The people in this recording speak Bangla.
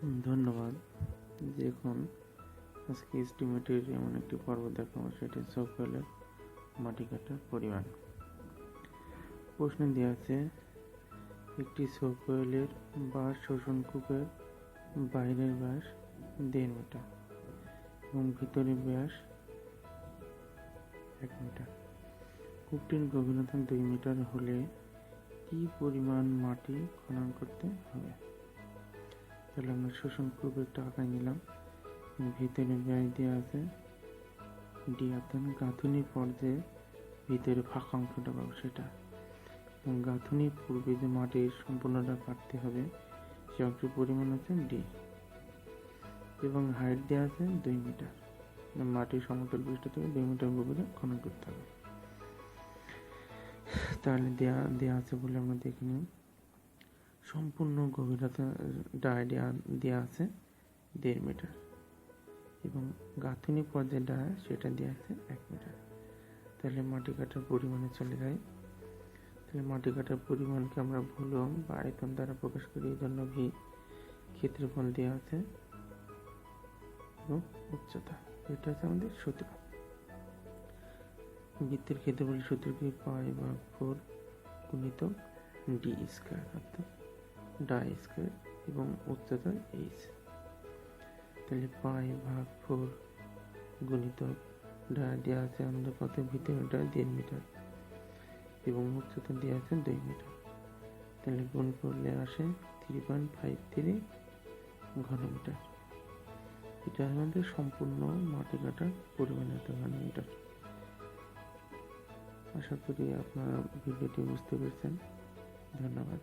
ধন্যবাদ। দেখুন, আজকে এস্টিমেটের এমন একটি পর্ব দেখাবো, সেটি সফটওয়্যারের মাটি কাটার পরিমাণ। প্রশ্নে দেওয়া আছে একটি সফটওয়্যারের বাঁশ শোষণ কূপের বাইরের ব্যাস 1.5 মিটার এবং ভিতরের ব্যাস 1 মিটার। কূপটির গভীরতা 2 মিটার হলে কি পরিমাণ মাটি খনন করতে হবে? তাহলে আমরা শোষণ কূপের টাকা নিলাম, ভিতরে ব্যাস দেওয়া আছে ডি, অর্থাৎ গাঁথুনির পর্যায়ে ভিতরে ফাঁকা অংশটা পাবো সেটা, এবং গাঁথুনির পূর্বে যে মাটির সম্পূর্ণটা কাটতে হবে সে অংশের পরিমাণ হচ্ছে ডি, এবং হাইট দেওয়া আছে 2 মিটার। মাটির সমতল পৃষ্ঠ থেকে 2 মিটার গভীরে খনন করতে হবে। তাহলে দেওয়া আছে বলে আমরা দেখে নিই। সম্পূর্ণ গভীরতা দেওয়া আছে 1.5 মিটার এবং গাঁথুনি পর্যায়ে সেটা দেওয়া আছে 1 মিটার। তাহলে মাটি কাটার পরিমাণে চলে যায়। তাহলে মাটি কাটার পরিমাণকে আমরা ভলিউম বা আয়তন দ্বারা প্রকাশ করি। এই জন্য ভি। ক্ষেত্রফল দেওয়া আছে এবং উচ্চতা, এটা হচ্ছে আমাদের সূত্র। বৃত্তের ক্ষেত্রফল সূত্র কি? π/4 গুণিতক ডি স্কয়ার, অর্থাৎ ডাই স্কয়ার, এবং উচ্চতা এইচ। তাহলে π/4 গুণিতক ডাই দেওয়া আছে আমাদের কত? ভিতরে 1.5 মিটার এবং উচ্চতা দেওয়া আছে 2 মিটার। তাহলে গুণ করলে আসে 3.53 ঘনমিটার। এটা আমাদের সম্পূর্ণ মাটি কাটার পরিমাণ, এত ঘনমিটার। আশা করি আপনারা ভিডিওটি বুঝতে পেরেছেন। ধন্যবাদ।